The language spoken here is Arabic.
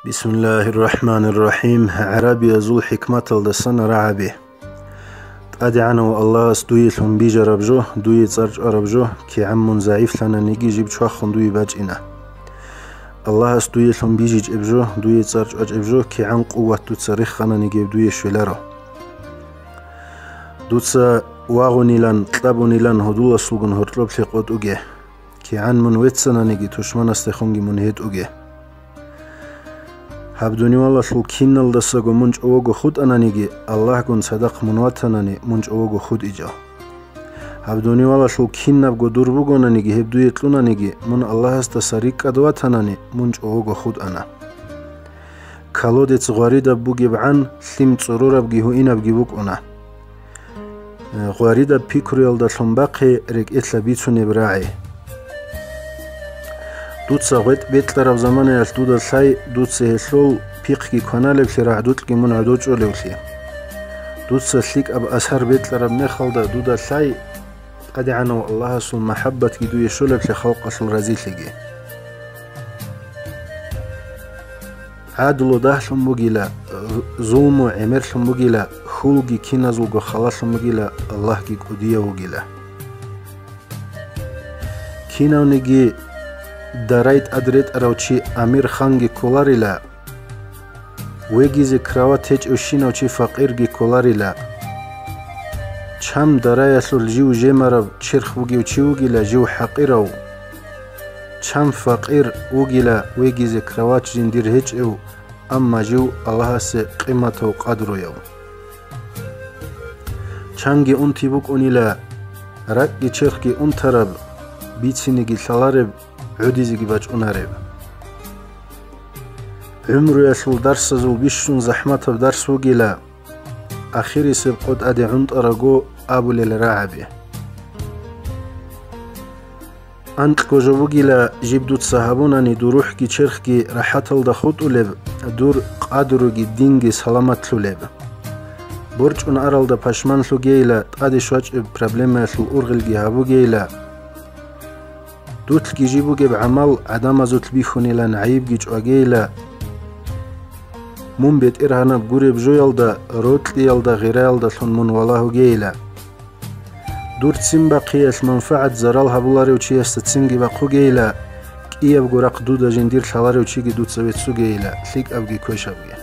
بسم الله الرحمن الرحيم. عربي ذو الحكمة الدسن رعبه أدي عنه الله استوي لهم بيجا ربجو دوي ترج ربجو كي عم ضعيف لنا نيجي جيب شخن دوي باجئنا الله استوي لهم بيجي جبجو دوي ترج أجبجو كي عن قوة تصريخ خنا نيجي دوي شلره دوتسا واغوني لان طلبوني لان هدول سلوغن هرطلب لقود أوجه كي عن من ويتسنا نيجي تشمن استخونجي من هيد أوجه هبدوني والله شو كينال دساقو منج اوغو خود انانيجي الله كون صدق منواتناني منج اوغو خود ايجا هبدوني والله شو كيناب گو دور بگو نانيجي هبدو يطلونانيجي من الله است سريق ادواتناني منج اوغو خود انا كالودت غاريدا بوگي بعن سليم تصرورا بگي هو اينا بگي بوك انا غاريدا بيكريال دا شنباقي ريك اتلا بيتسوني براعي دوتسا غويت بيتلر في زمان يالتودا الحي دوتسا هيسلو بيقكي كونالي بلي راح دوتلكي من عدوج أوليوتلي دوتسا سليك أب أسهر بيتلر بنخلدا دودا الحي أدي عنو الله سل محبة كي دو يشول بلي خلق سل رزيلكي عادلو داح لنبوغيلا ظلمو عمر لنبوغيلا خلقي كينازلغو خلاص لنبوغيلا الله كي قدية وغيلا كيناو نيجي дарайт адрет аравчи амир ханги коларила вегизи крават ҳеҷ ӯшинавчи фақирги коларила чам дараяслул жив жемарав чирх бугив чи угила жив ҳақирав чам фақир угила вегизи крават жиндир ҳеҷ эв амма жив аллаҳасе қиматав қадруяв чанги ун тибук унила ракги чирхги ун тараб бициниги лалареб عوديزي باج أنارب عمرو يسول درس زول بيشون زحمة بدرس وجيلا أخيري سبقود أدي عند أرجو أبو للرعبي أنت كوجو وجيلا جيب دوت صاحبوناني دروح كي شرخ كي راحت الدخوت ولب دور قادرو كي دينجي سلامت لب برج أن أرال دا باشمان لو جيلا أدي شوج بروبليم يسول أورغل جهابو جيلا دوتل كي جيبو جيب عمل عدم زوتل بيخوني لان عيب جيج اجيلا مون بيت إرهانا بقوري بجو يلدا روتل يلدا غير يلدا ثن من والله جيلا دور تسين باقية المنفعة زرالها بولاري وشي يستتسنجي باقو جيلا كي يبقو راق دودا جندير شالاري وشي دوت سويتسو جيلا ثيك أبقي كويش أبقي